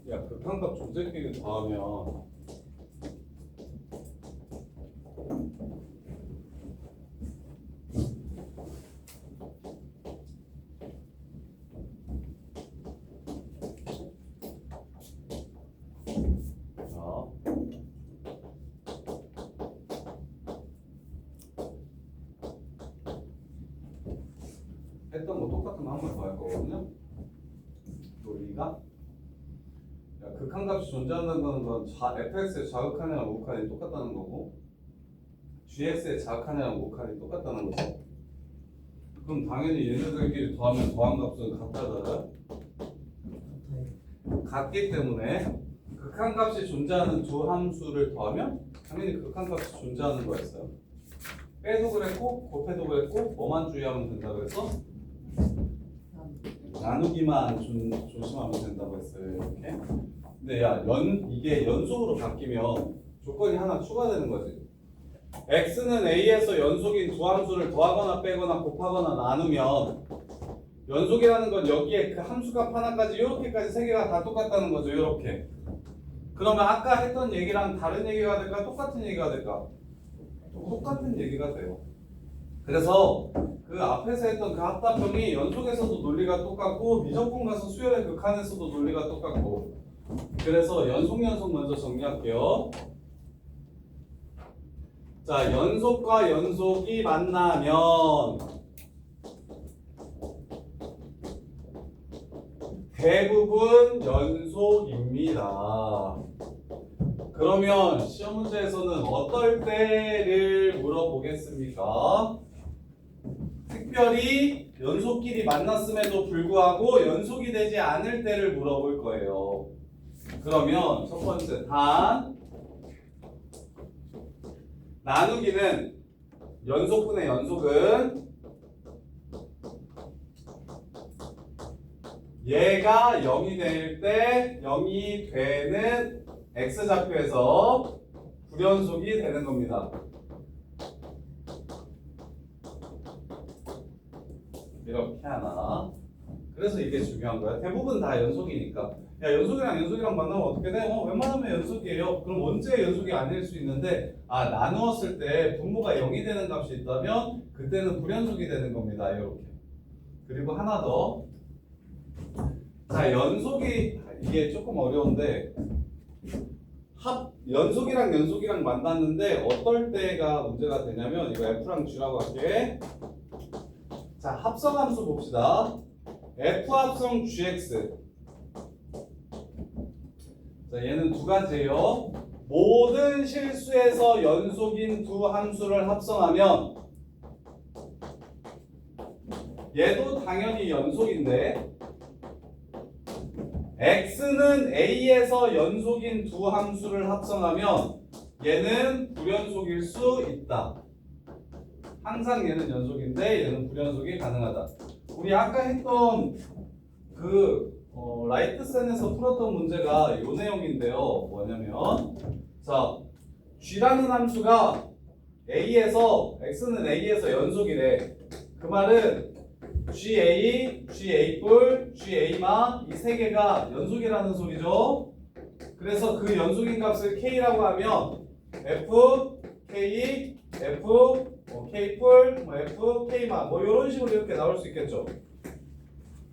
야, 극한값 존재끼리 더하면 했던 거 똑같은 거 한 번 더 할 거거든요. 논리가 극한값이 존재한다는 건 fx의 자극하냐랑 우극한이 똑같다는 거고 gx의 자극하냐랑 우극한이 똑같다는 거죠. 그럼 당연히 얘네들끼리 더하면 더한 값은 같다잖아요. 같기 때문에 극한값이 존재하는 두 함수를 더하면 당연히 극한값이 존재하는 거였어요. 빼도 그랬고 곱해도 그랬고 뭐만 주의하면 된다 그래서 나누기만 조심하면 된다고 했어요. 이렇게. 근데 이게 연속으로 바뀌면 조건이 하나 추가되는 거지. x는 a에서 연속인 두 함수를 더하거나 빼거나 곱하거나 나누면 연속이라는 건 여기에 그 함수값 하나까지 이렇게까지 세 개가 다 똑같다는 거죠. 이렇게. 그러면 아까 했던 얘기랑 다른 얘기가 될까? 똑같은 얘기가 될까? 똑같은 얘기가 돼요. 그래서 그 앞에서 했던 그 합답형이 연속에서도 논리가 똑같고 미적분 가서 수열의 극한에서도 논리가 똑같고 그래서 연속 먼저 정리할게요. 자, 연속과 연속이 만나면 대부분 연속입니다. 그러면 시험 문제에서는 어떨 때를 물어보겠습니까? 특별히 연속끼리 만났음에도 불구하고 연속이 되지 않을 때를 물어볼 거예요. 그러면 첫 번째 단 나누기는 연속분의 연속은 얘가 0이 될 때 0이 되는 x좌표에서 불연속이 되는 겁니다. 이렇게 하나. 그래서 이게 중요한 거야. 대부분 다 연속이니까. 야, 연속이랑 만나면 어떻게 돼? 웬만하면 연속이에요. 그럼 언제 연속이 아닐 수 있는데 나누었을 때 분모가 0이 되는 값이 있다면 그때는 불연속이 되는 겁니다. 이렇게. 그리고 하나 더. 자, 연속이 이게 조금 어려운데 연속이랑 만났는데 어떨 때가 문제가 되냐면 이거 F랑 G라고 할게. 자, 합성함수 봅시다. F 합성 GX. 자, 얘는 두 가지예요. 모든 실수에서 연속인 두 함수를 합성하면 얘도 당연히 연속인데 x는 a에서 연속인 두 함수를 합성하면 얘는 불연속일 수 있다. 항상 얘는 연속인데 얘는 불연속이 가능하다. 우리 아까 했던 라이트센에서 풀었던 문제가 이 내용인데요. 뭐냐면 자, g라는 함수가 x는 a에서 연속이래. 그 말은 GA, GA GA마 이 세 개가 연속이라는 소리죠. 그래서 그 연속인 값을 K라고 하면 F, K, F, K 뿔, F, K마 이런 식으로 이렇게 나올 수 있겠죠.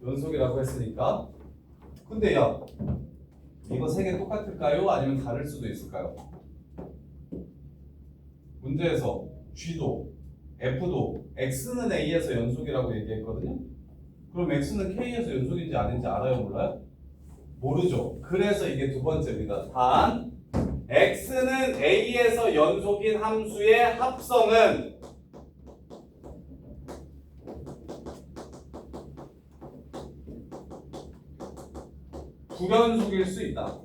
연속이라고 했으니까. 근데 야, 이거 세 개 똑같을까요? 아니면 다를 수도 있을까요? 문제에서 G도 F도 X는 A에서 연속이라고 얘기했거든요. 그럼 X는 K에서 연속인지 아닌지 알아요? 몰라요? 모르죠. 그래서 이게 두 번째입니다. 단 X는 A에서 연속인 함수의 합성은 불연속일 수 있다.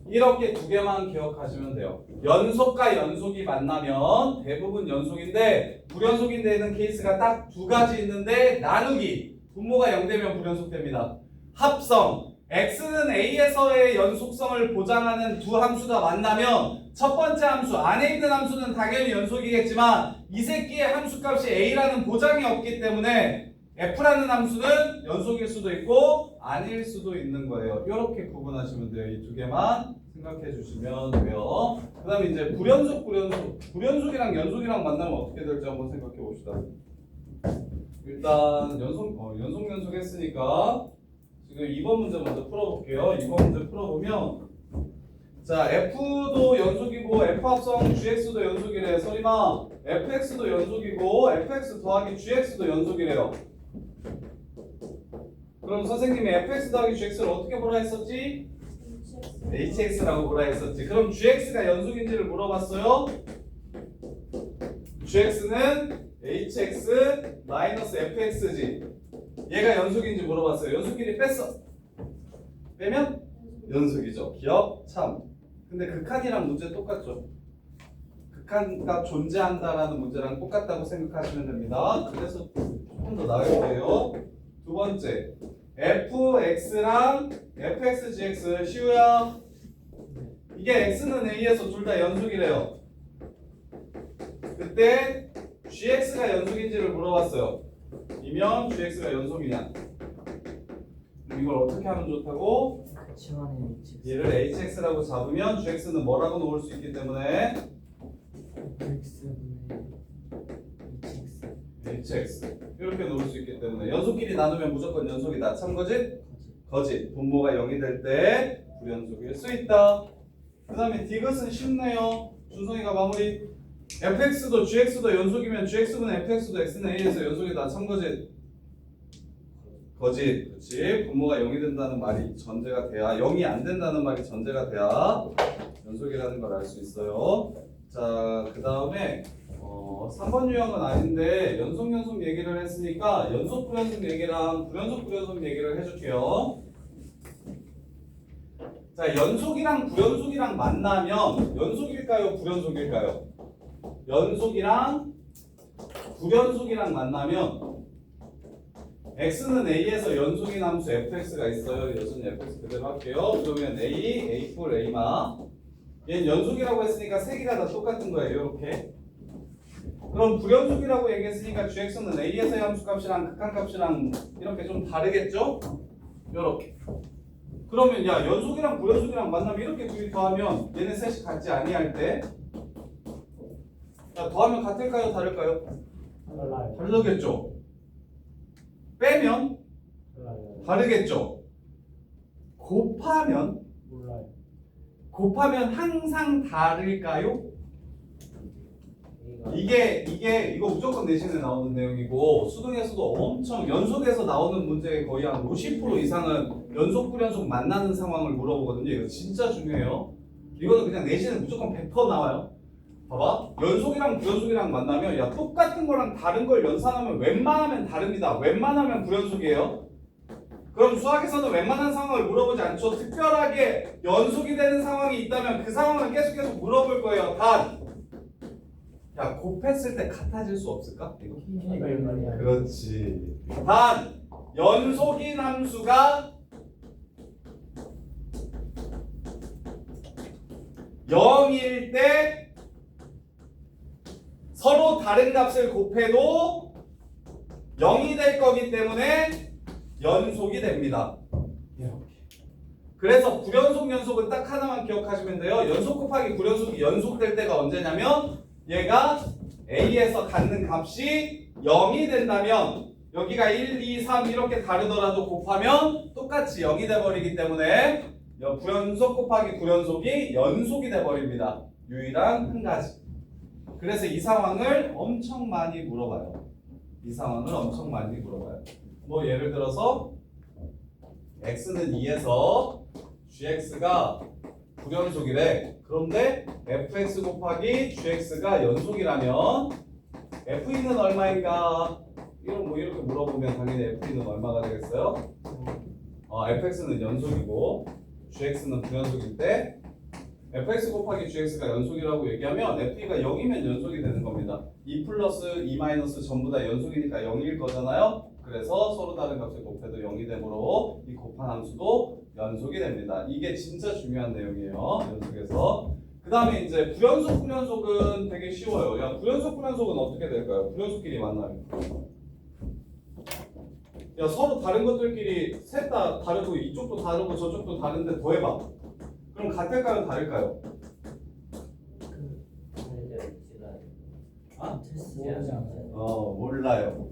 이렇게 두 개만 기억하시면 돼요. 연속과 연속이 만나면 대부분 연속인데 불연속인 데는 케이스가 딱 두 가지 있는데 나누기 분모가 0되면 불연속됩니다. 합성 X는 A에서의 연속성을 보장하는 두 함수가 만나면 첫 번째 함수 안에 있는 함수는 당연히 연속이겠지만 이 새끼의 함수값이 A라는 보장이 없기 때문에 F라는 함수는 연속일 수도 있고 아닐 수도 있는 거예요. 이렇게 구분하시면 돼요. 이 두 개만 생각해 주시면 돼요. 그 다음에 이제 불연속이랑 연속이랑 만나면 어떻게 될지 한번 생각해 봅시다. 일단 연속 했으니까 지금 2번 문제 먼저 풀어볼게요. 2번 문제 풀어보면 자 F도 연속이고 F 합성 GX도 연속이래. 설마 FX도 연속이고 FX 더하기 GX도 연속이래요. 그럼 선생님이 fx 더하기 gx를 어떻게 보라 했었지? hx라고 보라 했었지. 그럼 gx가 연속인지를 물어봤어요. gx는 hx 마이너스 fx지. 얘가 연속인지 물어봤어요. 연속끼리 뺐어. 빼면 연속이죠. 기억 참. 근데 극한이랑 문제 똑같죠. 극한값 존재한다라는 문제랑 똑같다고 생각하시면 됩니다. 그래서 조금 더 나을게요. 두 번째 fx랑 fxgx 시우야 이게 x는 a에서 둘 다 연속이래요. 그때 gx가 연속인지를 물어봤어요. 이면 gx가 연속이냐. 이걸 어떻게 하면 좋다고? 얘를 hx라고 잡으면 gx는 뭐라고 놓을 수 있기 때문에 hx 이렇게 놓을 수 있기 때문에 연속끼리 나누면 무조건 연속이다. 참거짓? 거짓. 분모가 0이 될 때 불연속일 수 있다. 그 다음에 디귿은 쉽네요. 준성이가 마무리. fx도 gx도 연속이면 gx분의 fx도 x는 a에서 연속이다. 참거짓? 거짓. 그렇지. 분모가 0이 된다는 말이 전제가 돼야 0이 안 된다는 말이 전제가 돼야 연속이라는 걸 알 수 있어요. 자, 그 다음에 3번 유형은 아닌데 연속 얘기를 했으니까 연속 불연속 얘기랑 불연속 얘기를 해줄게요. 자, 연속이랑 불연속이랑 만나면 연속일까요? 불연속일까요? 연속이랑 불연속이랑 만나면 x는 a에서 연속인 함수 fx가 있어요. 여기서는 fx 그대로 할게요. 그러면 a 뿔 a마 얘는 연속이라고 했으니까 세 개가 다 똑같은 거예요. 이렇게. 그럼 불연속이라고 얘기했으니까 gx는 a에서의 함수값이랑 극한값이랑 이렇게 좀 다르겠죠? 이렇게. 그러면 야 연속이랑 불연속이랑 만나면 이렇게 둘이 더하면 얘네 셋이 같지 아니할 때 야, 더하면 같을까요? 다를까요? 다르겠죠? 빼면 다르겠죠? 곱하면 항상 다를까요? 이거 무조건 내신에 나오는 내용이고 수능에서도 엄청 연속해서 나오는 문제의 거의 한 50% 이상은 연속 불연속 만나는 상황을 물어보거든요. 이거 진짜 중요해요. 이거는 그냥 내신에 무조건 100% 나와요. 봐봐. 연속이랑 불연속이랑 만나면 야 똑같은 거랑 다른 걸 연산하면 웬만하면 다릅니다. 웬만하면 불연속이에요. 그럼 수학에서는 웬만한 상황을 물어보지 않죠. 특별하게 연속이 되는 상황이 있다면 그 상황을 계속 물어볼 거예요. 단 야 곱했을 때 같아질 수 없을까? 이거? 그렇지. 단 연속인 함수가 0일 때 서로 다른 값을 곱해도 0이 될 거기 때문에 연속이 됩니다. 이렇게. 그래서 불연속 연속은 딱 하나만 기억하시면 돼요. 연속 곱하기 불연속이 연속될 때가 언제냐면 얘가 A에서 갖는 값이 0이 된다면 여기가 1, 2, 3 이렇게 다르더라도 곱하면 똑같이 0이 돼버리기 때문에 불연속 곱하기 불연속이 연속이 돼버립니다. 유일한 한 가지. 그래서 이 상황을 엄청 많이 물어봐요. 이 상황을 엄청 많이 물어봐요. 뭐 예를 들어서 x는 2에서 gx가 불연속이래. 그런데 fx 곱하기 gx가 연속이라면 f는 얼마인가? 이렇게 물어보면 당연히 f는 얼마가 되겠어요? fx는 연속이고 gx는 불연속일 때 fx 곱하기 gx가 연속이라고 얘기하면 f가 0이면 연속이 되는 겁니다. 2 플러스 2 마이너스 전부 다 연속이니까 0일 거잖아요. 그래서 서로 다른 값을 곱해도 0이 되므로 이 곱한 함수도 연속이 됩니다. 이게 진짜 중요한 내용이에요. 연속에서. 그 다음에 이제 불연속은 되게 쉬워요. 야, 불연속은 어떻게 될까요? 불연속끼리 만나요. 야, 서로 다른 것들끼리 셋 다 다르고 이쪽도 다르고 저쪽도 다른데 더해봐. 그럼 같을까요? 다를까요? 몰라요.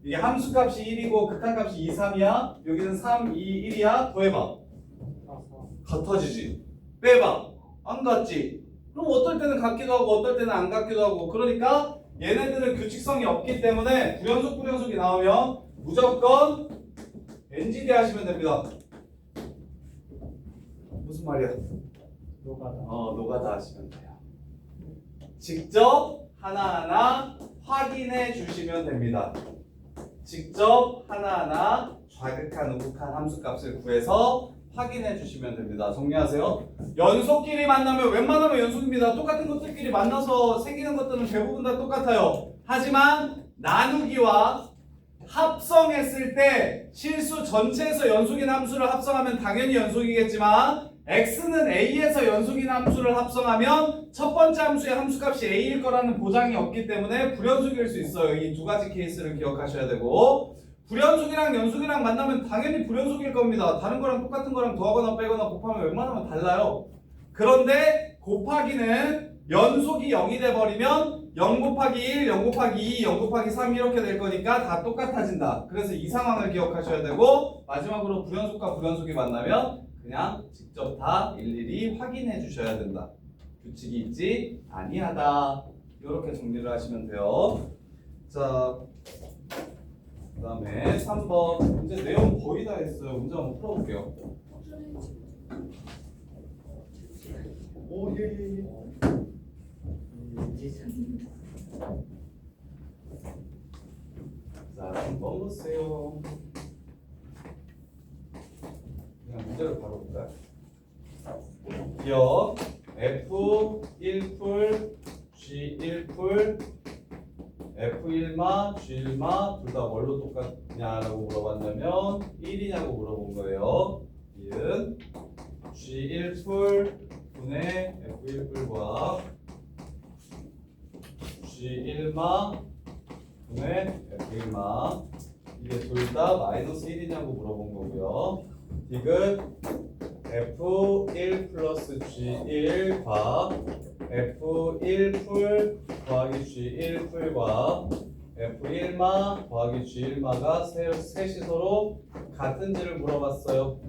이게 함수값이 1이고 극한값이 2, 3이야. 여기는 3, 2, 1이야. 더해봐. 같아지지. 빼봐. 안 같지. 그럼 어떨 때는 같기도 하고 어떨 때는 안 같기도 하고. 그러니까 얘네들은 규칙성이 없기 때문에 불연속이 나오면 무조건 NGD 하시면 됩니다. 무슨 말이야? 노가다 하시면 돼요. 직접 하나하나 확인해 주시면 됩니다. 직접 하나하나 좌극한, 우극한 함수값을 구해서 확인해 주시면 됩니다. 정리하세요. 연속끼리 만나면 웬만하면 연속입니다. 똑같은 것들끼리 만나서 생기는 것들은 대부분 다 똑같아요. 하지만 나누기와 합성했을 때 실수 전체에서 연속인 함수를 합성하면 당연히 연속이겠지만 x는 a에서 연속인 함수를 합성하면 첫 번째 함수의 함수값이 a일 거라는 보장이 없기 때문에 불연속일 수 있어요. 이 두 가지 케이스를 기억하셔야 되고 불연속이랑 연속이랑 만나면 당연히 불연속일 겁니다. 다른 거랑 똑같은 거랑 더하거나 빼거나 곱하면 웬만하면 달라요. 그런데 곱하기는 연속이 0이 돼버리면 0 곱하기 1, 0 곱하기 2, 0 곱하기 3 이렇게 될 거니까 다 똑같아진다. 그래서 이 상황을 기억하셔야 되고 마지막으로 불연속과 불연속이 만나면 그냥 직접 다 일일이 확인해 주셔야 된다. 규칙이 있지 아니하다. 이렇게 정리를 하시면 돼요. 자, 그 다음에 3번 이제 내용 거의 다 했어요. 문제 한번 풀어볼게요. 오, 예. 자, 한번 보세요. 그냥 문제를 바로 볼까요? 기억 F 1풀, G 1풀, F 1마, G 1마 둘 다 뭘로 똑같냐라고 물어봤냐면 1이냐고 물어본 거예요. 이은 G 1풀 분의 F 1풀과 G 1마 분의 F 1마 이게 둘 다 마이너스 1이냐고 물어본 거고요. 디귿 F1 플러스 G1과 F1풀 더하기 G1풀과 F1마 더하기 G1마가 셋이 서로 같은지를 물어봤어요.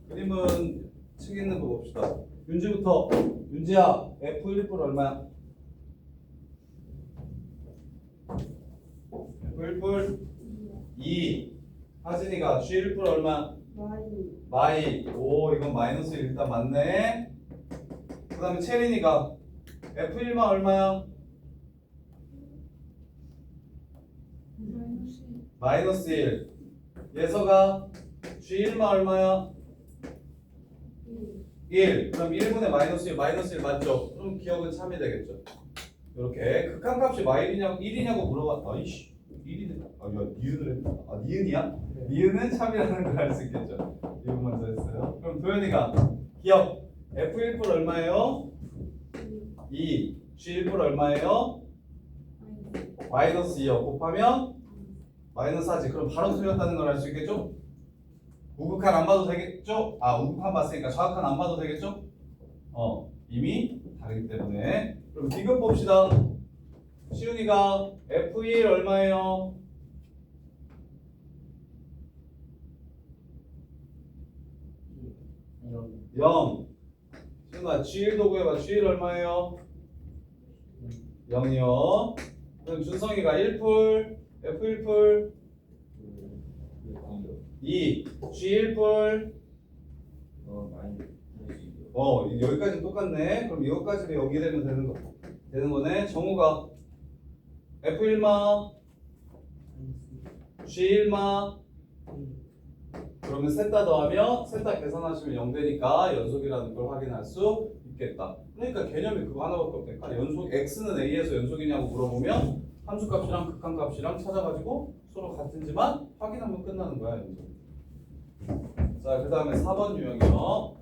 그림은 책 있는 거 봅시다. 윤지부터. 윤지야, F1풀 얼마야? F1풀 2. 하진이가 G1풀 얼마? 마이. 오, 이건 마이너스 일단 맞네. 그 다음에 채린이가 F1마 얼마야? 마이너스 1. 예서가 G1마 얼마야? 1. 그럼 1분의 마이너스 1, 마이너스 1 맞죠? 그럼 기억은 참이 되겠죠. 이렇게 극한값이 마이너스 1이냐고 물어봤다. 아이씨. 1이네. 야, 니은을 했다. 니은이야? 니은은 참이라는 걸 알 수 있겠죠. 이거 먼저 했어요. 그럼 도현이가 기억 F1풀 얼마예요? 2. G1풀 얼마예요? 마이너스 2요. 곱하면 마이너스 하지. 그럼 바로 틀렸다는 걸 알 수 있겠죠? 우극한 안 봐도 되겠죠? 아, 우극한 봤으니까 좌극한 안 봐도 되겠죠? 이미 다르기 때문에. 그럼 디귿 봅시다. 시윤이가 F1 얼마예요? 0. 시윤아 G1도 구해봐. G1 얼마예요? 0이요. 그럼 준성이가 1풀 F1풀 2 G1풀 여기까지 똑같네. 그럼 이것까지도 여기 되면 되는 거네. 정우가 F1마 G1마 그러면 셋 다 더하면 셋 다 계산하시면 0 되니까 연속이라는 걸 확인할 수 있겠다. 그러니까 개념이 그거 하나밖에 없으니까 연속 X는 A에서 연속이냐고 물어보면 함수값이랑 극한값이랑 찾아가지고 서로 같은지만 확인하면 끝나는 거야. 연속. 자, 그 다음에 4번 유형이요.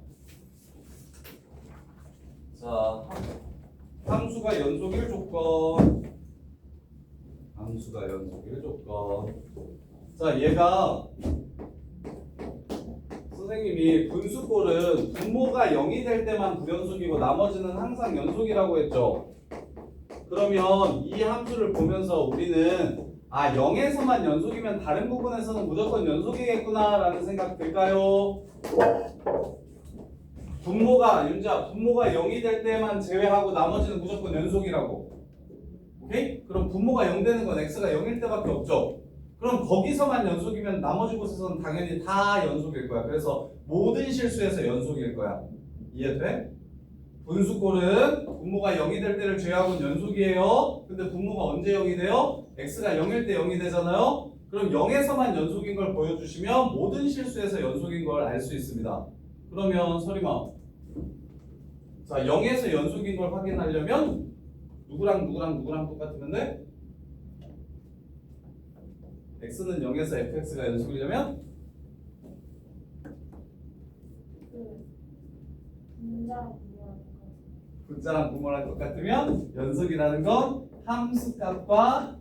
자, 함수가 연속 1조건. 함수가 연속 1조건. 자, 얘가 선생님이 분수꼴은 분모가 0이 될 때만 불연속이고 나머지는 항상 연속이라고 했죠. 그러면 이 함수를 보면서 우리는 0에서만 연속이면 다른 부분에서는 무조건 연속이겠구나 라는 생각 들까요? 분모가 0이 될 때만 제외하고 나머지는 무조건 연속이라고. 오케이? 그럼 분모가 0 되는 건 x가 0일 때밖에 없죠. 그럼 거기서만 연속이면 나머지 곳에서는 당연히 다 연속일 거야. 그래서 모든 실수에서 연속일 거야. 이해돼? 분수꼴은 분모가 0이 될 때를 제외하고는 연속이에요. 근데 분모가 언제 0이 돼요? x가 0일 때 0이 되잖아요. 그럼 0에서만 연속인 걸 보여주시면 모든 실수에서 연속인 걸 알 수 있습니다. 그러면 서리마, 자 0에서 연속인 걸 확인하려면 누구랑 똑같으면 돼? x는 0에서 fx가 연속이려면 분자랑 분모랑 똑같으면 연속이라는 건 함수값과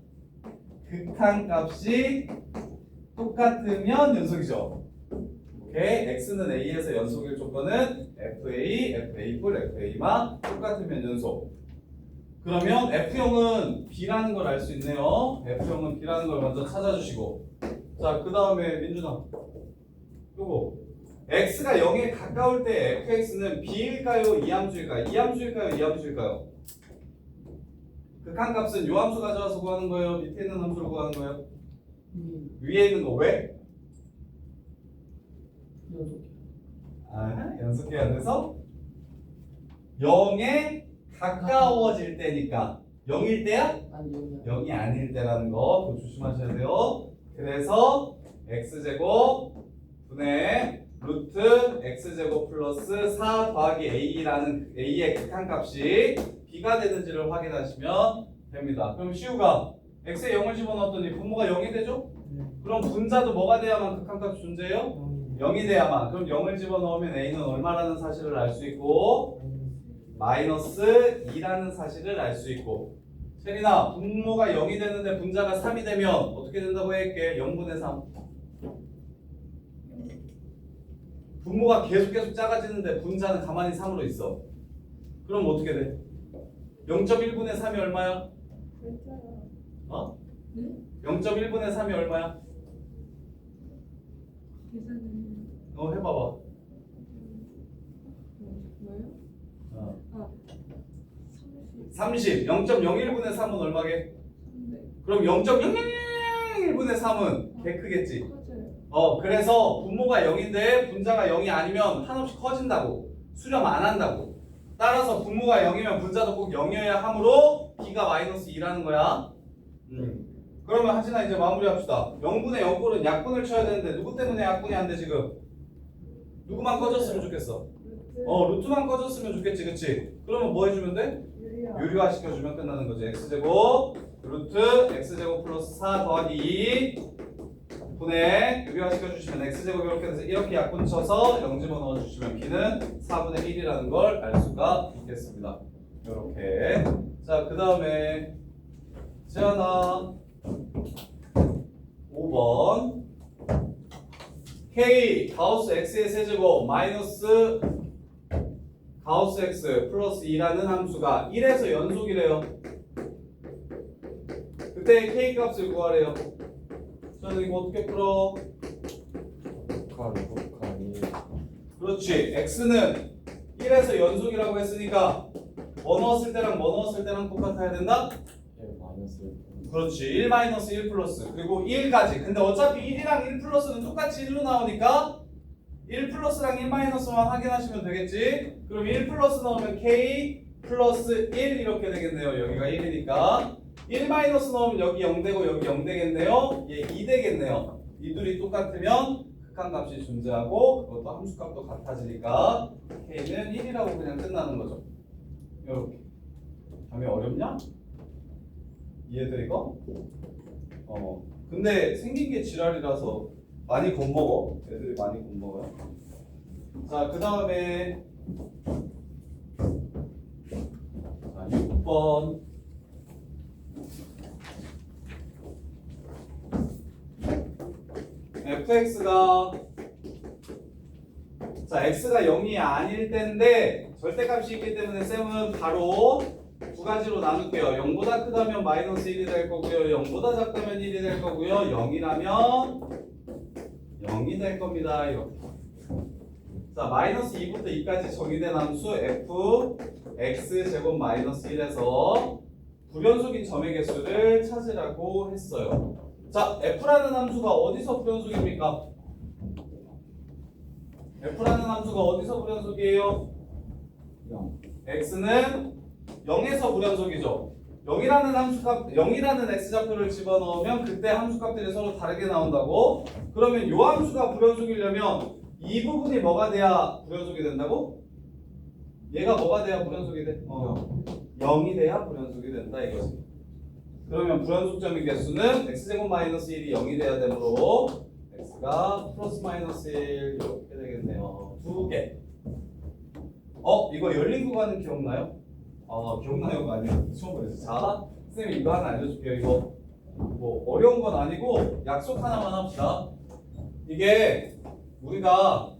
극한값이 똑같으면 연속이죠. 오케이? x는 a에서 연속일 조건은 fa, fa+, fa만 똑같으면 연속. 그러면 F형은 B라는 걸 알 수 있네요. F형은 B라는 걸 먼저 찾아주시고. 자, 그 다음에 민준아. 요거. X가 0에 가까울 때 fx는 B일까요? 이함수일까요? 이함수일까요? 이함수일까요? 극한값은 요 함수 가져와서 구하는 거예요? 밑에 있는 함수를 구하는 거예요? 위에 있는 거 왜? 연속해야 돼서 0에 가까워질 때니까 0일 때야? 아니 0이 아닐 때라는 거 그거 조심하셔야 돼요. 그래서 x제곱 분의 루트 x제곱 플러스 4 더하기 a라는 a의 극한값이 b가 되는지를 확인하시면 됩니다. 그럼 시우가 x에 0을 집어넣었더니 분모가 0이 되죠? 그럼 분자도 뭐가 돼야만 극한값이 존재해요? 0이 돼야만. 그럼 0을 집어넣으면 a는 얼마라는 사실을 알 수 있고 마이너스 2라는 사실을 알 수 있고. 세린아, 분모가 0이 되는데 분자가 3이 되면 어떻게 된다고 할게? 0분의 3. 분모가 계속 작아지는데 분자는 가만히 3으로 있어. 그럼 어떻게 돼? 0.1분의 3이 얼마야? 어? 0.1분의 3이 얼마야? 해봐봐. 뭐예요? 30. 0.01분의 3은 얼마게? 그럼 0.001분의 3은 개 크겠지? 그래서 분모가 0인데 분자가 0이 아니면 한없이 커진다고. 수렴 안 한다고. 따라서 분모가 0이면 분자도 꼭 0이어야 하므로 b가 마이너스 2라는 거야. 그러면 하진아 이제 마무리합시다. 0분의 0꼴은 약분을 쳐야 되는데 누구 때문에 약분이 안 돼 지금? 누구만 꺼졌으면 좋겠어? 루트만 꺼졌으면 좋겠지, 그치? 그러면 뭐 해주면 돼? 유리화 시켜주면 끝나는 거지. x제곱 루트 x제곱 플러스 4 더하기 2 분의 유리화 시켜주시면 x제곱 이렇게 돼서 이렇게 약분 쳐서 0 집어넣어주시면 b는 4분의 1이라는 걸 알 수가 있겠습니다. 이렇게. 자, 그 다음에 재현아 5번 5번 K 가우스 X의 세제곱 마이너스 가우스 X 플러스 2라는 함수가 1에서 연속이래요. 그때 K 값을 구하래요. 저는 이거 어떻게 풀어? 곱하기 그렇지. X는 1에서 연속이라고 했으니까 뭐 넣었을 때랑 뭐 넣었을 때랑 똑같아야 된다? 1 마이너스 1 그렇지. 1 마이너스 1 플러스 그리고 1까지. 근데 어차피 1이랑 1 플러스는 똑같이 1로 나오니까 1 플러스랑 1 마이너스만 확인하시면 되겠지. 그럼 1 플러스 넣으면 K 플러스 1 이렇게 되겠네요. 여기가 1이니까 1 마이너스 넣으면 여기 0 되고 여기 0 되겠네요. 얘 2 되겠네요. 이 둘이 똑같으면 극한값이 존재하고 그것도 함수값도 같아지니까 K는 1이라고 그냥 끝나는 거죠. 이렇게. 감이 어렵냐? 이해돼 이거? 근데 생긴 게 지랄이라서 많이 겁먹어. 애들이 많이 겁먹어요. 자, 그 다음에 6번 fx가 자 x가 0이 아닐 때인데 절대값이 있기 때문에 쌤은 바로 두 가지로 나눌게요. 0보다 크다면 마이너스 1이 될 거고요. 0보다 작다면 1이 될 거고요. 0이라면 0이 될 겁니다. 이렇게. 자, 마이너스 2부터 2까지 정의된 함수 f x 제곱 마이너스 1에서 불연속인 점의 개수를 찾으라고 했어요. 자, f라는 함수가 어디서 불연속입니까? f라는 함수가 어디서 불연속이에요? 0 x는 0에서 불연속이죠. 0이라는 함수값, 0이라는 x좌표를 집어넣으면 그때 함수값들이 서로 다르게 나온다고? 그러면 이 함수가 불연속이려면 이 부분이 뭐가 돼야 불연속이 된다고? 얘가 뭐가 돼야 불연속이 돼? 0이 돼야 불연속이 된다 이거지. 그러면 불연속점의 개수는 x제곱 마이너스 1이 0이 돼야 되므로 x가 플러스 마이너스 1 이렇게 되겠네요. 두 개. 이거 열린 구간은 기억나요? 기억나요가 아니에요. 처음 그랬어. 자, 쌤이 이거 하나 알려줄게요. 이거 뭐 어려운 건 아니고 약속 하나만 합시다. 이게 우리가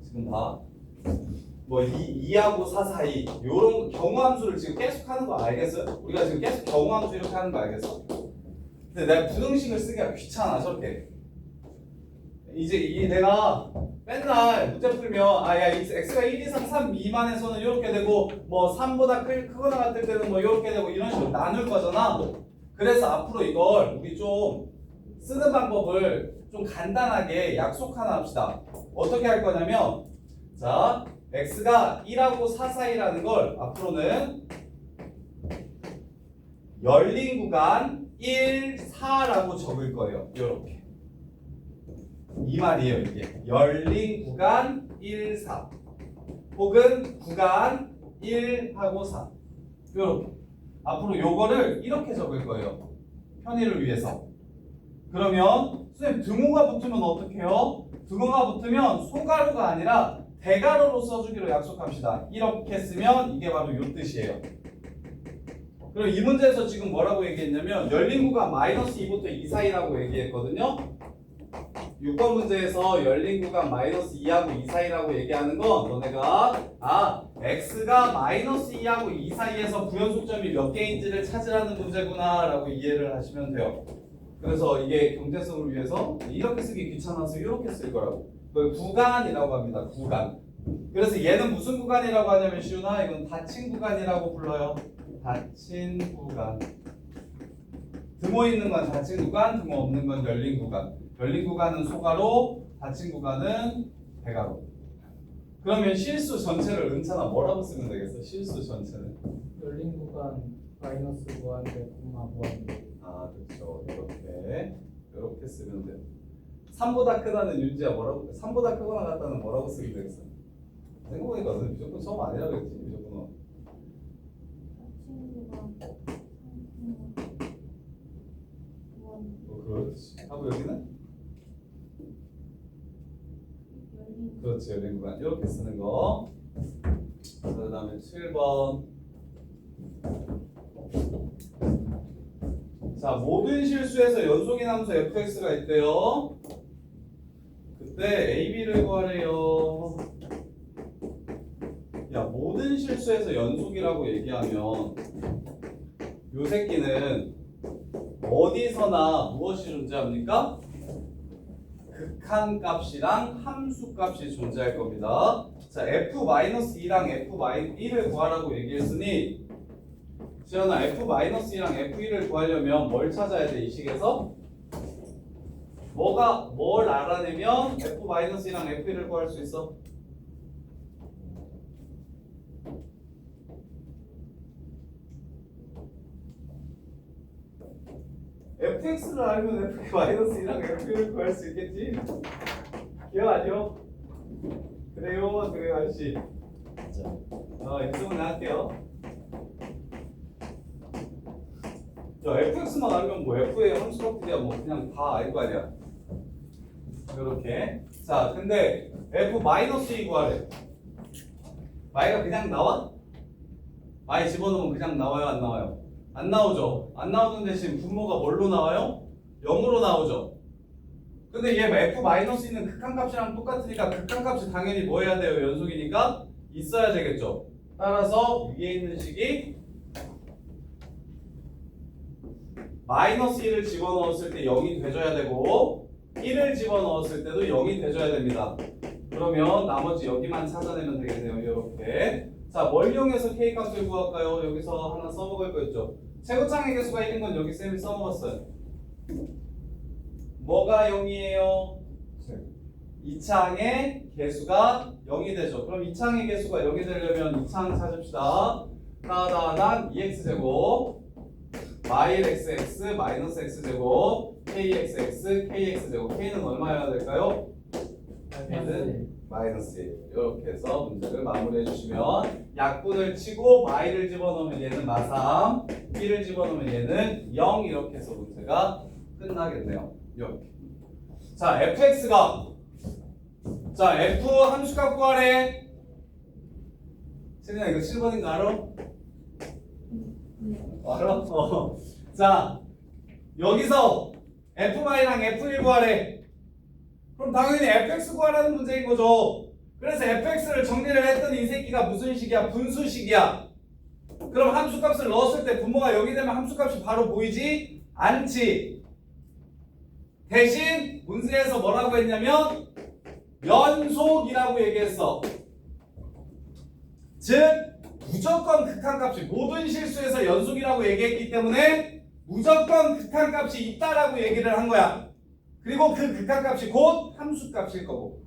지금 봐. 뭐 2하고 4 사이 요런 경우함수를 지금 계속 하는 거 알겠어요? 우리가 지금 계속 경우함수 이렇게 하는 거 알겠어? 근데 내가 부등식을 쓰기가 귀찮아 저렇게. 이제 내가 맨날 문제 풀면 야 x가 1 이상 3 미만에서는 이렇게 되고 뭐 3보다 크거나 같을 때는 뭐 이렇게 되고 이런 식으로 나눌 거잖아. 그래서 앞으로 이걸 우리 좀 쓰는 방법을 좀 간단하게 약속 하나 합시다. 어떻게 할 거냐면 자 x가 1하고 4 사이라는 걸 앞으로는 열린 구간 1, 4라고 적을 거예요. 이렇게. 이 말이에요. 이게 열린 구간 1, 4 혹은 구간 1하고 4 이렇게. 앞으로 요거를 이렇게 적을 거예요. 편의를 위해서. 그러면 선생님 등호가 붙으면 어떻게 해요? 등호가 붙으면 소가루가 아니라 대가로로 써주기로 약속합시다. 이렇게 쓰면 이게 바로 요 뜻이에요. 그럼 이 문제에서 지금 뭐라고 얘기했냐면 열린 구간 마이너스 2부터 2 사이라고 얘기했거든요. 6번 문제에서 열린 구간 마이너스 2하고 2 사이라고 얘기하는 건 너네가 x가 마이너스 2하고 2 사이에서 부연속점이 몇 개인지를 찾으라는 문제구나 라고 이해를 하시면 돼요. 그래서 이게 경제성을 위해서 이렇게 쓰기 귀찮아서 이렇게 쓸 거라고. 그걸 구간이라고 합니다. 구간. 그래서 얘는 무슨 구간이라고 하냐면 시우나 이건 닫힌 구간이라고 불러요. 닫힌 구간. 등호 있는 건 닫힌 구간, 등호 없는 건 열린 구간. 열린 구간은 소가로, 닫힌 구간은 대가로. 그러면 실수 전체를 은찬아 뭐라고 쓰면 되겠어? 실수 전체는 열린 구간 마이너스 무한대 콤마 무한대. 그렇죠. 이렇게 쓰면 돼요. 3보다 크다는 윤지야 뭐라고? 3보다 크거나 같다는 뭐라고 쓰면 되겠어? 생각해보니까 너는 무조건 처음 아니라고 했지. 무조건. 그렇지. 하고 여기는? 그렇지. 열린 구간 이렇게 쓰는 거. 그 다음에 7번. 자, 모든 실수에서 연속인 함수 fx가 있대요. 그때 ab를 구하래요. 야, 모든 실수에서 연속이라고 얘기하면 요 새끼는 어디서나 무엇이 존재합니까? 극한값이랑 함수값이 존재할 겁니다. 자, f-2랑 f-1을 구하라고 얘기했으니 지연아, f-2랑 f1을 구하려면 뭘 찾아야 돼? 이 식에서? 뭘 알아내면 f-1랑 f1을 구할 수 있어? fx를 알면 f-1랑 f1을 구할 수 있겠지? 기억 아니요? 그래요, 아저씨. 약속은 할게요. 자, fx만 알면 뭐 f의 함수값들이야 뭐 그냥 다 알 거 아니야. 이렇게. 자, 근데 f-2 구하래. y가 그냥 나와? y 집어넣으면 그냥 나와요, 안 나와요? 안 나오죠. 안 나오는 대신 분모가 뭘로 나와요? 0으로 나오죠. 근데 얘 f-는 극한값이랑 똑같으니까 극한값이 당연히 뭐 해야 돼요? 연속이니까 있어야 되겠죠. 따라서 위에 있는 식이 -1을 집어넣었을 때 0이 돼줘야 되고 1을 집어넣었을 때도 0이 돼줘야 됩니다. 그러면 나머지 여기만 찾아내면 되겠네요. 이렇게. 자, 뭘 이용해서 K값을 구할까요? 여기서 하나 써먹을 거 있죠. 최고창의 개수가 1인 건 여기 쌤이 써먹었어요. 뭐가 0이에요? 2창의 개수가 0이 되죠. 그럼 2창의 개수가 0이 되려면 2창 찾읍시다. 따다단 2x제곱 yxx 마이너스 x제곱 kxx kx제곱 k는 얼마여야 될까요? k는 마이너스 1. 이렇게 해서 문제를 마무리해 주시면 약분을 치고 y를 집어넣으면 얘는 마삼 1을 집어넣으면 얘는 0 이렇게 해서 문제가 끝나겠네요. 이렇게. 자, fx가 자, f 함수값 구하래. 세진아 이거 7번인 거 알아? 알아? 자, 여기서 f-랑 f1 구하래. 그럼 당연히 fx 구하라는 문제인 거죠. 그래서 fx를 정리를 했더니 이 새끼가 무슨 식이야? 분수식이야. 그럼 함수값을 넣었을 때 분모가 0이 되면 함수값이 바로 보이지 않지. 대신 문제에서 뭐라고 했냐면 연속이라고 얘기했어. 즉 무조건 극한값이 모든 실수에서 연속이라고 얘기했기 때문에 무조건 극한값이 있다라고 얘기를 한 거야. 그리고 그 극한값이 곧 함수값일 거고.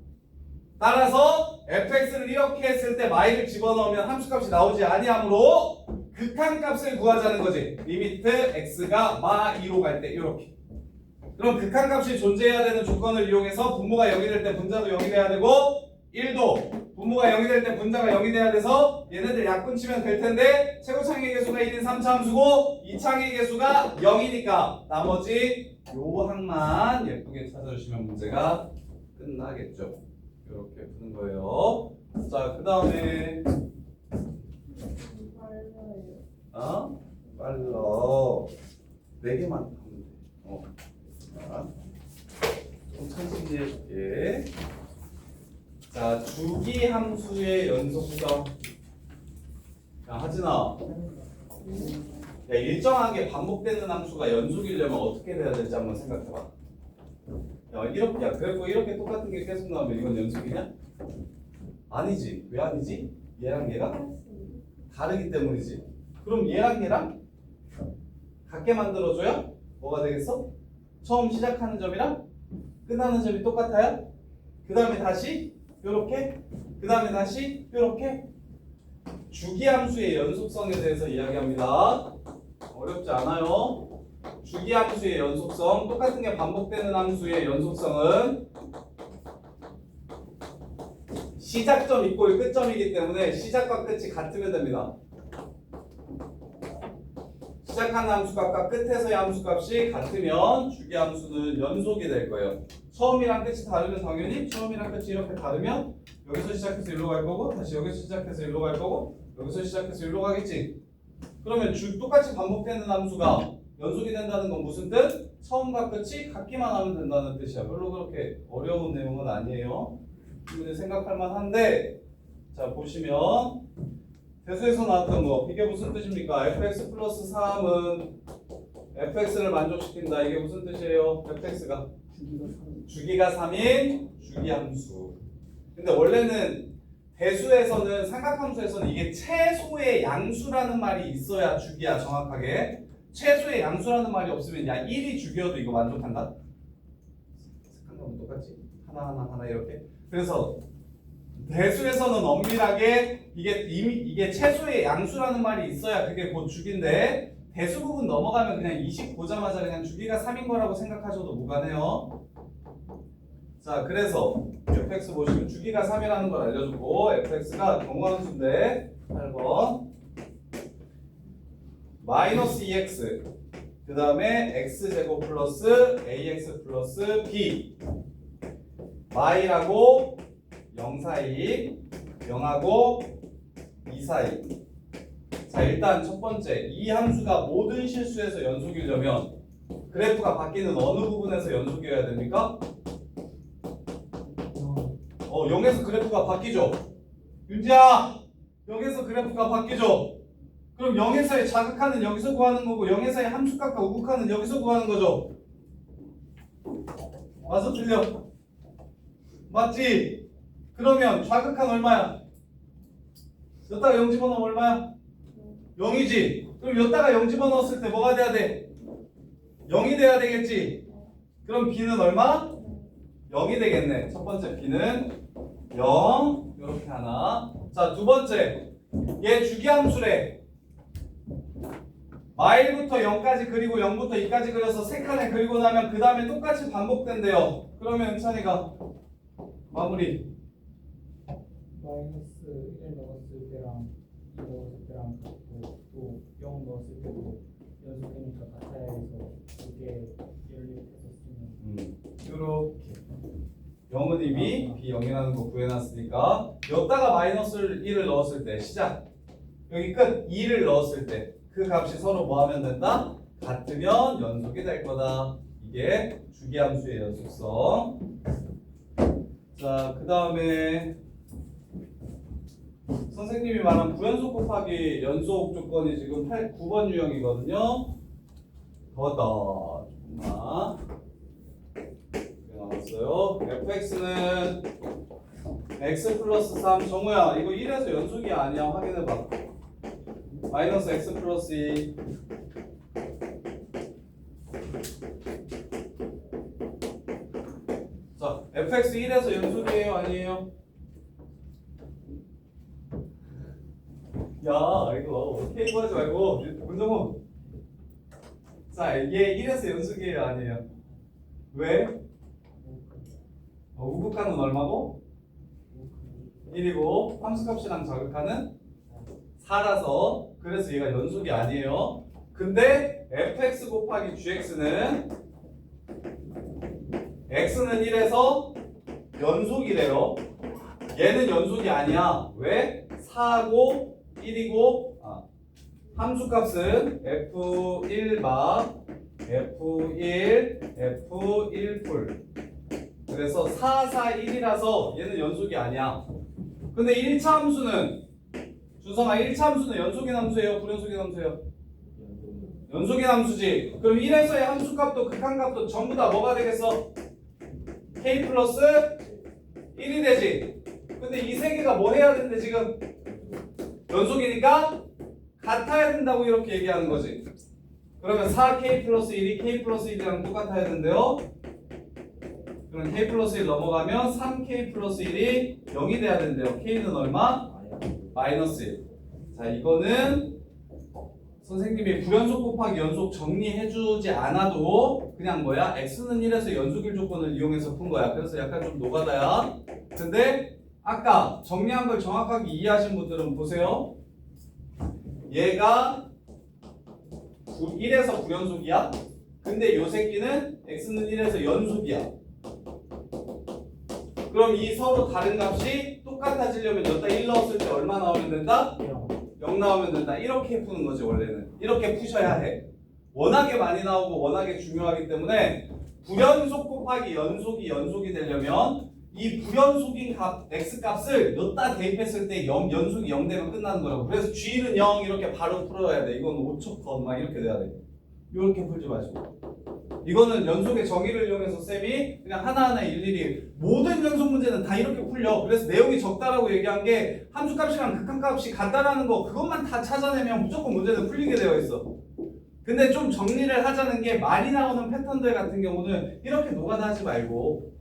따라서 fx를 이렇게 했을 때 y를 집어넣으면 함수값이 나오지 아니하므로 극한값을 구하자는 거지. 리미트 x가 마2로 갈 때 이렇게. 그럼 극한값이 존재해야 되는 조건을 이용해서 분모가 0이 될 때 분자도 0이 돼야 되고 1도 분모가 0이 될 때 분자가 0이 돼야 돼서 얘네들 약분 치면 될 텐데 최고창의 개수가 1인 3차 함수고 2창의 개수가 0이니까 나머지 요 항만 예쁘게 찾아주시면 문제가 끝나겠죠. 이렇게 푸는 거예요. 자, 그 다음에 빨라. 4개만 하면 돼. 자, 좀 천천히 해줄게. 자, 주기 함수의 연속성. 야, 하진아. 야, 일정하게 반복되는 함수가 연속이려면 어떻게 돼야 될지 한번 생각해봐. 야, 이렇게, 야, 그래도 이렇게 똑같은 게 계속 나오면 이건 연속이냐? 아니지. 왜 아니지? 얘랑 얘가 다르기 때문이지. 그럼 얘랑 얘랑 같게 만들어줘야 뭐가 되겠어? 처음 시작하는 점이랑 끝나는 점이 똑같아요? 그 다음에 다시 요렇게, 그 다음에 다시 요렇게. 주기함수의 연속성에 대해서 이야기합니다. 어렵지 않아요. 주기함수의 연속성, 똑같은 게 반복되는 함수의 연속성은 시작점 이꼴 끝점이기 때문에 시작과 끝이 같으면 됩니다. 시작하는 함수값과 끝에서의 함수값이 같으면 주기함수는 연속이 될 거예요. 처음이랑 끝이 다르면 당연히 처음이랑 끝이 이렇게 다르면 여기서 시작해서 일로 갈 거고 다시 여기서 시작해서 일로 갈 거고 여기서 시작해서 일로 가겠지. 그러면 똑같이 반복되는 함수가 연속이 된다는 건 무슨 뜻? 처음과 끝이 같기만 하면 된다는 뜻이야. 별로 그렇게 어려운 내용은 아니에요. 근데 생각할 만한데, 자 보시면 대수에서 나왔던 거 이게 무슨 뜻입니까? fx 플러스 3은 fx를 만족시킨다. 이게 무슨 뜻이에요? fx가 주기가 3인 주기함수. 근데 원래는 대수에서는 삼각함수에서는 이게 최소의 양수라는 말이 있어야 주기야. 정확하게 최소의 양수라는 말이 없으면 야 1이 주기여도 이거 만족한다? 색한 거면 똑같지? 하나 이렇게. 그래서 대수에서는 엄밀하게 이게 최소의 양수라는 말이 있어야 그게 곧 주기인데 대수 부분 넘어가면 그냥 20 보자마자 그냥 주기가 3인 거라고 생각하셔도 무관해요. 자 그래서 fx 보시면 주기가 3이라는 걸 알려주고 fx가 경우함수인데 8번 마이너스 2x 그 다음에 x제곱 플러스 ax 플러스 b y라고 0 사이 0하고 2 사이. 자 일단 첫 번째 이 함수가 모든 실수에서 연속이려면 그래프가 바뀌는 어느 부분에서 연속이어야 됩니까? 0에서 그래프가 바뀌죠. 윤지야 0에서 그래프가 바뀌죠. 그럼 0에서의 자극하는 여기서 구하는 거고 0에서의 함수값과 우극하는 여기서 구하는 거죠. 맞아 틀려? 맞지? 그러면 좌극한 얼마야? 여기다가 0 집어넣으면 얼마야? 0이지? 그럼 여기다가 0 집어넣었을 때 뭐가 돼야 돼? 0이 돼야 되겠지? 그럼 b는 얼마? 0이 되겠네. 첫 번째 b는 0 이렇게 하나. 자 두 번째 얘 주기함수래. 마일부터 0까지 그리고 0부터 2까지 그려서 세 칸에 그리고 나면 그 다음에 똑같이 반복된대요. 그러면 은찬이가 마무리. 마이너스 1 넣었을 때랑 2 넣었을 때랑 같고 또 0 넣었을 때도 연속이니까 같아야 해서 두개 연립해서 쓰면 이렇게 0은 이미 b0이라는 거 구해놨으니까 여기다가 마이너스 1을 넣었을 때 시작 여기 끝 2를 넣었을 때 그 값이 서로 뭐 하면 된다? 같으면 연속이 될 거다. 이게 주기함수의 연속성. 자 그 다음에 선생님이 말한 부연속 곱하기 연속 조건이 지금 9번 유형이거든요. 더웠다. 조금만. 나왔어요. fx는 x 플러스 3. 정우야 이거 1에서 연속이 아니야. 확인해봐. 마이너스 x 플러스 2. 자 fx 1에서 연속이에요 아니에요? 야 이거 케이크 하지 말고 문정훈. 자 얘 1에서 연속이에요 아니에요? 왜? 우극하는 얼마고? 1이고 함수값이랑 자극하는 4라서 그래서 얘가 연속이 아니에요. 근데 fx 곱하기 gx는 x는 1에서 연속이래요. 얘는 연속이 아니야. 왜? 4하고 1이고 함수값은 f1막 f1 f1풀 그래서 4, 4, 1이라서 얘는 연속이 아니야. 근데 1차 함수는 준성아 1차 함수는 연속인 함수예요? 불연속인 함수예요? 연속인 함수지. 그럼 1에서의 함수값도 극한값도 전부 다 뭐가 되겠어? k 플러스 1이 되지. 근데 이 세 개가 뭐 해야 되는데 지금? 연속이니까 같아야 된다고 이렇게 얘기하는 거지. 그러면 4k 플러스 1이 k 플러스 1이랑 똑같아야 되는데요. 그럼 k 플러스 1 넘어가면 3k 플러스 1이 0이 돼야 된대요. k는 얼마? 마이너스 1. 자 이거는 선생님이 불연속 곱하기 연속 정리해주지 않아도 그냥 뭐야? x는 1에서 연속일 조건을 이용해서 푼 거야. 그래서 약간 좀 노가다야. 근데 아까 정리한 걸 정확하게 이해하신 분들은 보세요. 얘가 1에서 불연속이야. 근데 요 새끼는 x는 1에서 연속이야. 그럼 이 서로 다른 값이 똑같아지려면 여기다 1 넣었을 때 얼마 나오면 된다? 0 나오면 된다. 이렇게 푸는 거지 원래는. 이렇게 푸셔야 해. 워낙에 많이 나오고 워낙에 중요하기 때문에 불연속 곱하기 연속이 되려면 이 불연속인 값 x 값을 여기다 대입했을 때 연속이 0 되면 끝나는 거라고. 그래서 g는 0 이렇게 바로 풀어야 돼. 이건 5초 컷 막 이렇게 돼야 돼. 이렇게 풀지 마시고. 이거는 연속의 정의를 이용해서 쌤이 그냥 하나하나 일일이 모든 연속 문제는 다 이렇게 풀려. 그래서 내용이 적다라고 얘기한 게 함수값이랑 극한값이 같다라는 거 그것만 다 찾아내면 무조건 문제는 풀리게 되어 있어. 근데 좀 정리를 하자는 게 많이 나오는 패턴들 같은 경우는 이렇게 노가다 하지 말고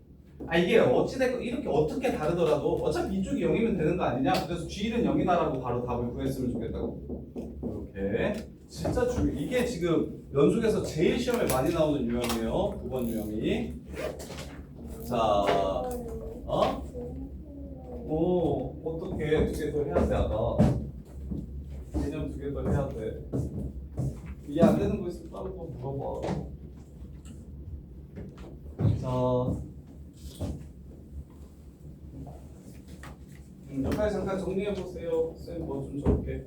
이게 어찌됐건 이렇게 어떻게 다르더라도 어차피 이쪽이 0이면 되는 거 아니냐. 그래서 G는 0이다라고 바로 답을 구했으면 좋겠다고. 이렇게 진짜 이게 지금 연속에서 제일 시험에 많이 나오는 유형이에요. 9번 유형이. 자, 어떻게 2개 더 해야 돼, 아까. 개념 2개 더 해야 돼. 이해 안 되는 거 있으면 따로 또 물어봐. 자, 여기까지 잠깐 정리해 보세요. 쌤 뭐 좀 적게.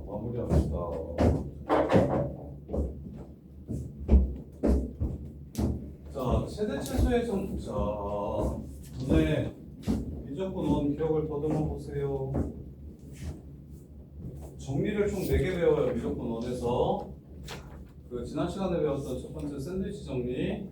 마무리합시다. 자, 최대 최소의 자, 오늘 미적분 원 기억을 더듬어 보세요. 정리를 총 4개 배워요. 미적분 원에서 그 지난 시간에 배웠던 첫 번째 샌드위치 정리.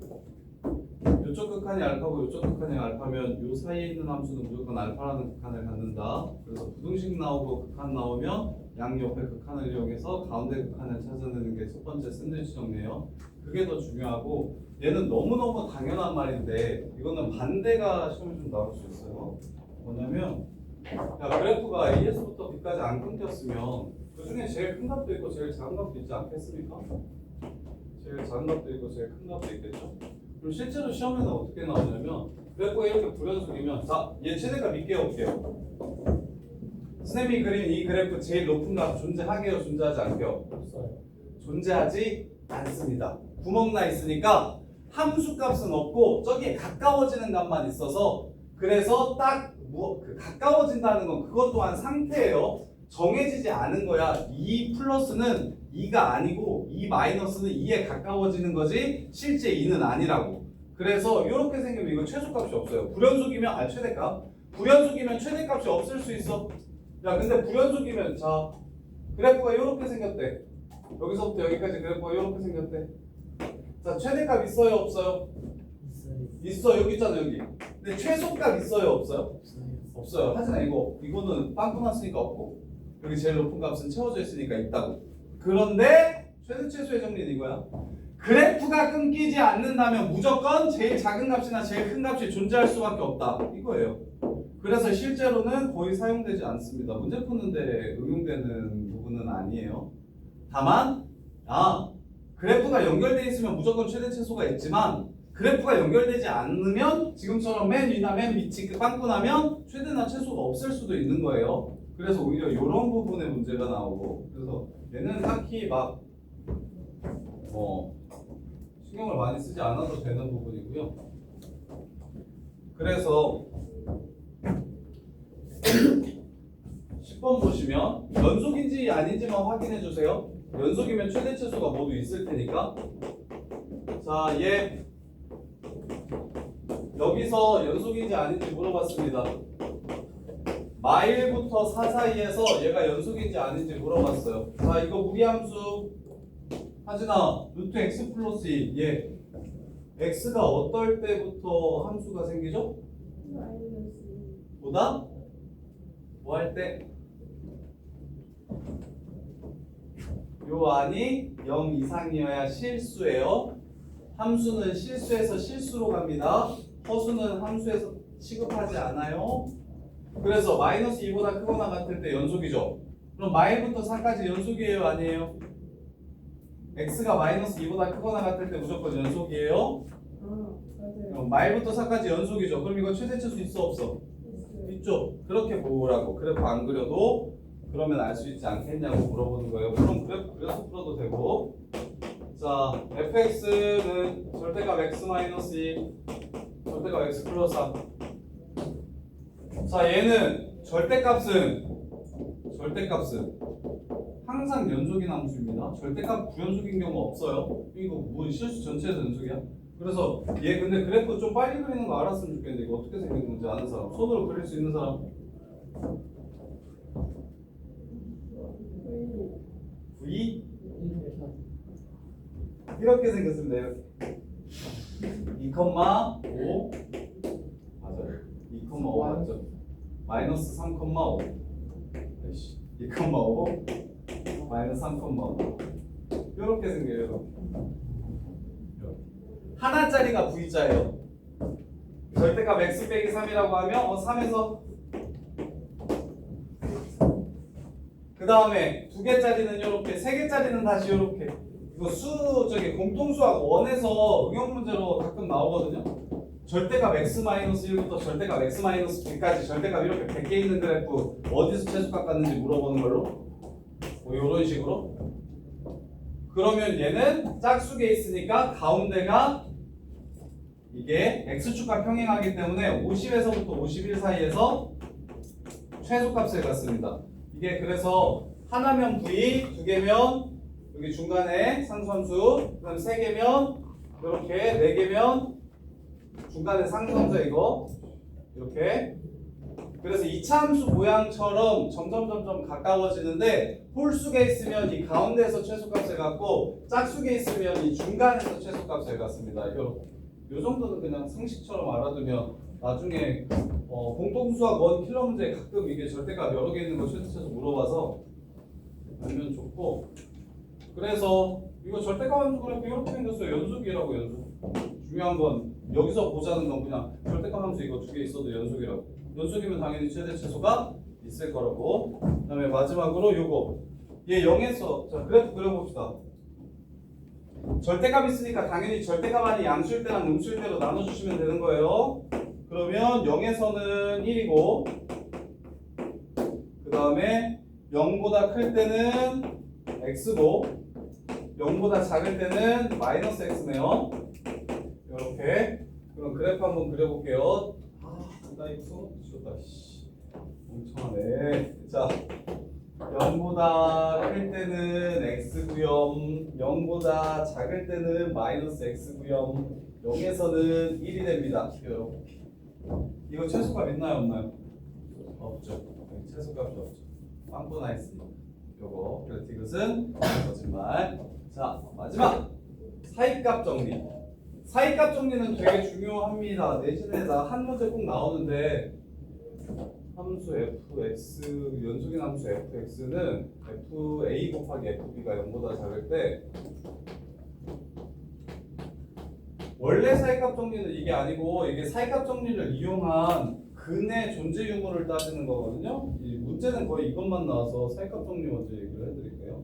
이쪽 극한이 알파고 이쪽 극한이 알파면 이 사이에 있는 함수는 무조건 알파라는 극한을 갖는다. 그래서 부등식 나오고 극한 나오면 양옆의 극한을 이용해서 가운데 극한을 찾아내는 게 첫 번째 샌드위치 정리예요. 그게 더 중요하고 얘는 너무너무 당연한 말인데 이거는 반대가 시험에 좀 나올 수 있어요. 뭐냐면 그래프가 A에서부터 B까지 안 끊겼으면 그 중에 제일 큰 값도 있고 제일 작은 값도 있지 않겠습니까? 제일 작은 값도 있고 제일 큰 값도 있겠죠? 그럼 실제로 시험에는 어떻게 나오냐면 그래프가 이렇게 불연속이면 자, 얘 최대값 믿게 볼게요. 스냅이 그린 이 그래프 제일 높은 값 존재하게요? 존재하지 않게요? 없어요. 존재하지 않습니다. 구멍 나 있으니까 함수 값은 없고 저기에 가까워지는 값만 있어서 그래서 딱 가까워진다는 건 그것 또한 상태예요. 정해지지 않은 거야. 2 플러스는 2가 아니고 2 마이너스는 2에 가까워지는 거지 실제 2는 아니라고. 그래서 이렇게 생기면 이거 최소값이 없어요. 불연속이면 최대값. 불연속이면 최대값이 없을 수 있어. 야 근데 불연속이면 자 그래프가 이렇게 생겼대. 여기서부터 여기까지 그래프가 이렇게 생겼대. 자 최대값 있어요 없어요? 있어. 여기 있잖아 여기. 근데 최소값 있어요 없어요? 없어요. 하지만 이거는 빵꾸 났으니까 없고 여기 제일 높은 값은 채워져 있으니까 있다고. 그런데 최대 최소의 정리는 이거야. 그래프가 끊기지 않는다면 무조건 제일 작은 값이나 제일 큰 값이 존재할 수밖에 없다. 이거예요. 그래서 실제로는 거의 사용되지 않습니다. 문제 푸는데 응용되는 부분은 아니에요. 다만 그래프가 연결되어 있으면 무조건 최대 최소가 있지만 그래프가 연결되지 않으면 지금처럼 맨 위나 맨 밑이 빵꾸 나면 최대나 최소가 없을 수도 있는 거예요. 그래서 오히려 이런 부분에 문제가 나오고 그래서 얘는 딱히 막 신경을 많이 쓰지 않아도 되는 부분이고요. 그래서 10번 보시면 연속인지 아닌지만 확인해 주세요. 연속이면 최대 최소가 모두 있을 테니까. 자, 얘 여기서 연속인지 아닌지 물어봤습니다. 마일부터 4 사이에서 얘가 연속인지 아닌지 물어봤어요. 자, 이거 무리함수 하진아, 루트 x 플러스 2 얘 x가 어떨 때부터 함수가 생기죠? 보다? 뭐 할 때? 요 안이 0 이상이어야 실수예요. 함수는 실수에서 실수로 갑니다. 허수는 함수에서 취급하지 않아요. 그래서 마이너스 2보다 크거나 같을 때 연속이죠. 그럼 마일부터 4까지 연속이에요 아니에요? x가 마이너스 2보다 크거나 같을 때 무조건 연속이에요. 그럼 마일부터 4까지 연속이죠. 그럼 이거 최대치수 있어 없어? 있죠. 그렇게 보라고. 그래프 안 그려도 그러면 알 수 있지 않겠냐고 물어보는 거예요. 그럼 그래프 그려서 풀어도 되고. 자, fx는 절대값 x 마이너스 2, 절대값 x 플러스 3. 자, 얘는 절대값은 항상 연속인 함수입니다. 절대값 부연속인 경우 없어요. 이거 뭐 실수 전체에서 연속이야? 그래서 얘 근데 그래프 좀 빨리 그리는 거 알았으면 좋겠는데 이거 어떻게 생긴 건지 아는 사람? 손으로 그릴 수 있는 사람? V? 이렇게 생겼습니다. 이렇게 2,5 맞아요. 2,5 맞죠? 마이너스 3,5 2,5 마이너스 3,5 이렇게 생겨요. 하나짜리가 V자예요. 절대값 x 빼기 3이라고 하면 3에서 그 다음에 2개짜리는 이렇게 3개짜리는 다시 이렇게 이거 공통수학 1에서 응용 문제로 가끔 나오거든요. 절대값 x-1부터 절대값 x-b까지 절대값 이렇게 100개 있는 그래프 어디서 최소값 갖는지 물어보는 걸로 뭐 이런 식으로. 그러면 얘는 짝수에 있으니까 가운데가 이게 x축과 평행하기 때문에 50에서부터 51 사이에서 최소값을 갖습니다. 이게 그래서 하나면 v, 두 개면 여기 중간에 상수함수, 그다음 세 개면 이렇게, 네 개면 중간에 상수함수 이거 이렇게. 그래서 이차함수 모양처럼 점점 가까워지는데 홀수에 있으면 이 가운데에서 최소값을 갖고 짝수에 있으면 이 중간에서 최소값을 갖습니다. 요 정도는 그냥 상식처럼 알아두면 나중에 공통수학 1 킬러 문제에 가끔 이게 절대값 여러 개 있는 거 최소 물어봐서 알면 좋고. 그래서 이거 절대값 함수 그래프 이렇게 생겼어요. 연속이라고. 연속. 중요한 건 여기서 보자는 건 그냥 절대값 함수 이거 2개 있어도 연속이라고. 연속이면 당연히 최대 최소가 있을 거라고. 그 다음에 마지막으로 요거 얘 0에서 자 그래프 그려봅시다. 절대값 있으니까 당연히 절대값 아닌 양수일 때랑 음수일 때로 나눠주시면 되는 거예요. 그러면 0에서는 1이고 그 다음에 0보다 클 때는 x고 0보다 작을 때는 마이너스 x네요. 이렇게. 그럼 그래프 한번 그려볼게요. 나 이거 써놓고 지웠다. 멍청하네. 자, 0보다 클 때는 x구염, 0보다 작을 때는 마이너스 x구염, 0에서는 1이 됩니다. 여러분. 이거 최소값 있나요, 없나요? 없죠. 네, 최소값이 없죠. 빵꾸나 했습니다. 요거. 그래서 이것은 거짓말. 자, 마지막 사이값 정리. 사이값 정리는 되게 중요합니다. 내신에다 한 문제 꼭 나오는데 함수 fx 연속인 함수 fx는 fa 곱하기 fb가 0보다 작을 때 원래 사이값 정리는 이게 아니고 이게 사이값 정리를 이용한 근의 존재 유무를 따지는 거거든요. 이 문제는 거의 이것만 나와서 사이값 정리 먼저 얘기를 해드릴게요.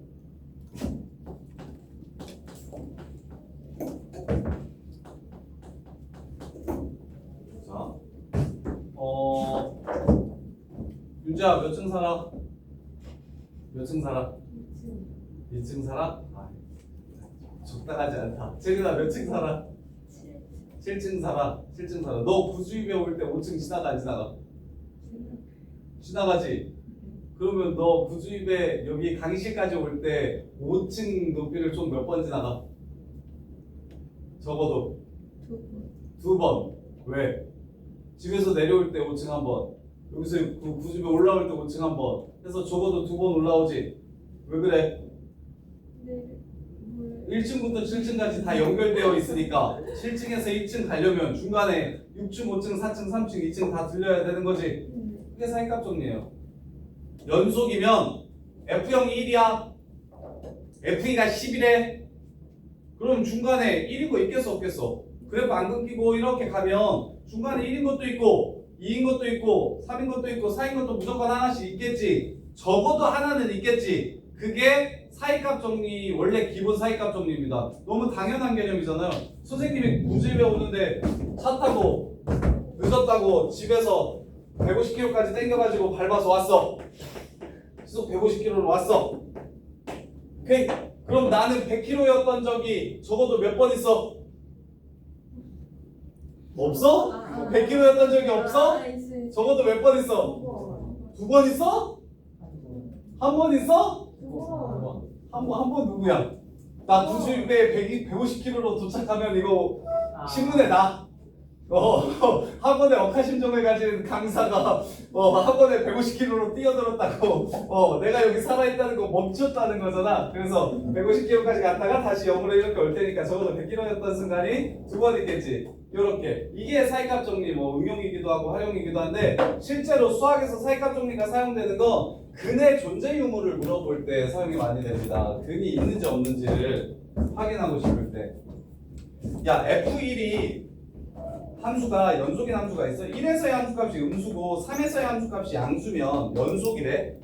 자, 윤지야 몇 층 살아? 몇 층 살아? 2층 살아? 아, 적당하지 않다. 재민아 몇 층 살아? 7층 살아. 7층 살아. 너 구주입에 올 때 5층 지나가 안 지나가? 지나가지? 그러면 너 구주입에 여기 강의실까지 올 때 5층 높이를 총 몇 번 지나가? 적어도 2번. 왜? 집에서 내려올 때 5층 한 번, 여기서 그 구집에 올라올 때 5층 한 번 해서 적어도 2번 올라오지. 왜 그래? 1층부터 7층까지 다 연결되어 있으니까 7층에서 2층 가려면 중간에 6층, 5층, 4층, 3층, 2층 다 들려야 되는 거지. 그게 사이값 정리예요. 연속이면 F0이 1이야. F2가 10이래. 그럼 중간에 1인 거 있겠어 없겠어? 그래프 안 끊기고 이렇게 가면 중간에 1인 것도 있고 2인 것도 있고 3인 것도 있고 4인 것도 무조건 하나씩 있겠지. 적어도 하나는 있겠지. 그게 사이값 정리, 원래 기본 사이값 정리입니다. 너무 당연한 개념이잖아요. 선생님이 구집에 오는데 차 타고 늦었다고 집에서 150km까지 땡겨가지고 밟아서 왔어. 시속 150km로 왔어. 오케이? 그럼 나는 100km였던 적이 적어도 몇 번 있어? 없어? 100km였던 적이 없어? 적어도 몇 번 있어? 2번 있어? 한 번 있어? 한 번 누구야? 나 구주입에 150km로 도착하면 이거 신문에 나. 학원에 억하심정을 가진 강사가 학원에 150km로 뛰어들었다고 내가 여기 살아있다는 거 멈췄다는 거잖아. 그래서 150km까지 갔다가 다시 0으로 이렇게 올 테니까 적어도 100km였던 순간이 2번 있겠지. 요렇게 이게 사이값 정리 응용이기도 하고 활용이기도 한데 실제로 수학에서 사이값 정리가 사용되는 건 근의 존재 유무를 물어볼 때 사용이 많이 됩니다. 근이 있는지 없는지를 확인하고 싶을 때. 야 F1이 함수가 연속인 함수가 있어. 1에서의 함수값이 음수고 3에서의 함수값이 양수면 연속이래.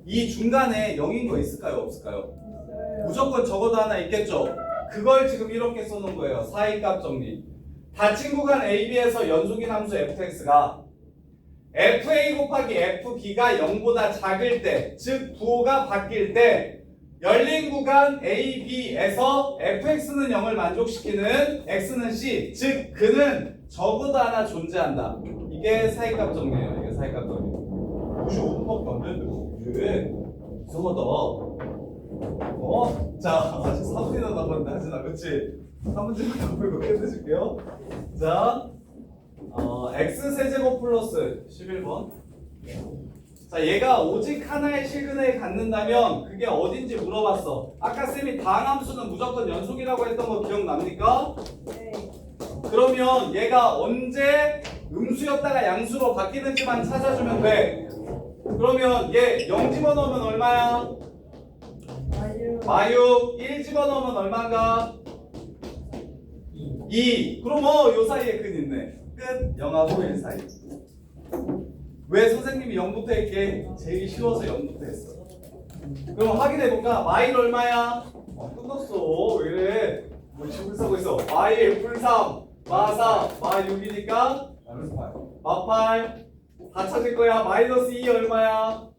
이 중간에 0인 거 있을까요? 없을까요? 무조건 적어도 하나 있겠죠. 그걸 지금 이렇게 써놓은 거예요. 사이값 정리. 닫힌 구간 AB에서 연속인 함수 fx가 fa 곱하기 fb가 0보다 작을 때, 즉 부호가 바뀔 때 열린 구간 AB에서 fx는 0을 만족시키는 x는 c, 즉 그는 적어도 하나 존재한다. 이게 사이값 정리예요. 이게 사이값 정리. 55분밖에 안 되는데 왜? 이상하다. 자, 아직 3분이나 남았는데 하진아, 그치? 3문제만 더 풀고 끝내줄게요. 자, x세제곱 플러스 11번. 자, 얘가 오직 하나의 실근을 갖는다면 그게 어딘지 물어봤어. 아까 쌤이 다항함수는 무조건 연속이라고 했던 거 기억납니까? 네. 그러면 얘가 언제 음수였다가 양수로 바뀌는지만 찾아주면 돼. 그러면 얘 0 집어넣으면 얼마야? 마육 1 집어넣으면 얼마인가? 2. 그럼 요 사이에 근 있네. 끝. 0하고 1 사이. 왜 선생님이 0부터 했게? 제일 쉬워서 0부터 했어. 그럼 확인해볼까? 마일 얼마야? 끝났어. 왜 이래? 뭐 집을 사고 있어. 마일 풀3 마4 마6이니까 마8 다 찾을 거야. 마이너스 2 얼마야?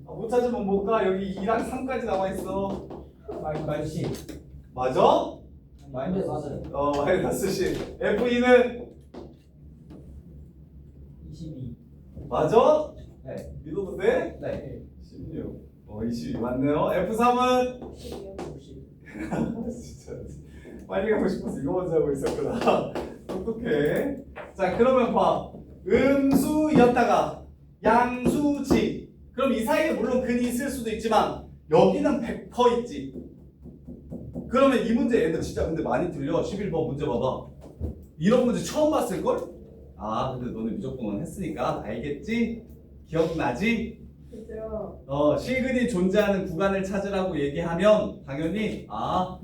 못 찾으면 못 가. 여기 2랑 3까지 남아있어. 마이너스 10. 맞아? 마이너스 마이너스 10. F2는 22. 맞아? 네. 믿어도 돼? 네. 16. 22 맞네요. F3은 50. 진짜 빨리 가고 싶어서 이거 먼저 하고 있었구나. 똑똑해. 자 그러면 봐. 음수였다가 양수지. 그럼 이 사이에 물론 근이 있을 수도 있지만 여기는 100% 있지. 그러면 이 문제 얘들 진짜 근데 많이 들려. 11번 문제 봐봐. 이런 문제 처음 봤을걸? 아 근데 너네 무조건 했으니까 알겠지? 기억나지? 그죠? 실근이 존재하는 구간을 찾으라고 얘기하면 당연히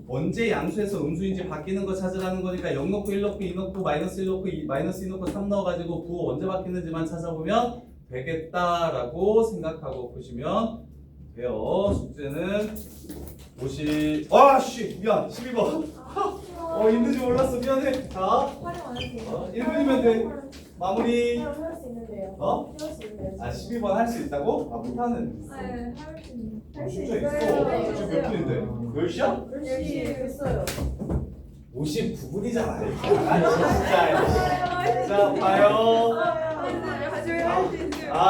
언제 양수에서 음수인지 바뀌는 거 찾으라는 거니까 0 넣고 1 넣고 2 넣고 마이너스 1 넣고 마이너스 2 넣고 3 넣어가지고 구 언제 바뀌는지만 찾아보면 되겠다라고 생각하고 보시면 돼요. 숙제는 50. 아씨 미안 12번. 있는지 몰랐어 미안해. 자 활용 안 해도 돼요? 1분이면 돼. 마무리. 활용할 수 있는데요. 어? 할수 있는데요. 12번 할 수 있다고? 못하는. 네, 할수 있는. 할수 진짜 있어요. 있어. 지금 몇 분인데? 몇 시야? 열심히 했어요. 59분이잖아. 진짜. 자, 봐요.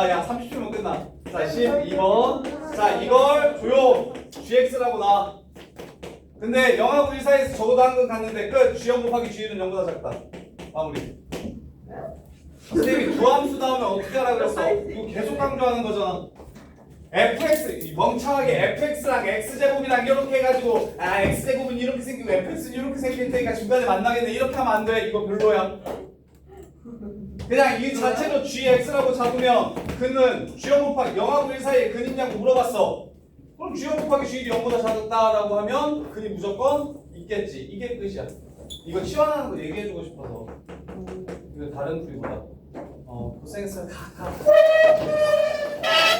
야, 30초면 끝나. 자, 12번. 자, 이걸 조용. GX라고 나. 근데 0하고 1 사이에서 적어도 한 건 갔는데 끝. G0 곱하기 G1은 0보다 작다. 마무리. 선생님이 두함수 나오면 어떻게 하라 그랬어? 이거 계속 강조하는 거잖아. fx 멍청하게 fx랑 x제곱이랑 이렇게 해가지고 x제곱은 이렇게 생기고 fx는 이렇게 생길 테니까 중간에 만나겠네 이렇게 하면 안 돼. 이거 별로야. 그냥 이 자체로 gx라고 잡으면 근은 g0 곱하기 0하고 1 사이에 근 있냐고 물어봤어. 그럼 g0 곱하기 g1이 0보다 작다라고 하면 근이 무조건 있겠지. 이게 끝이야. 이거 치환하는 거 얘기해주고 싶어서. 이거 다른 풀이보다. 고생했어요. 가.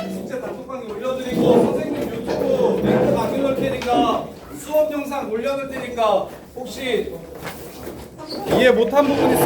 숙제 단톡방에 올려드리고 선생님 유튜브 링크 남겨놓을 테니까 수업 영상 올려놓을 테니까 혹시 이해 못한 부분 있으면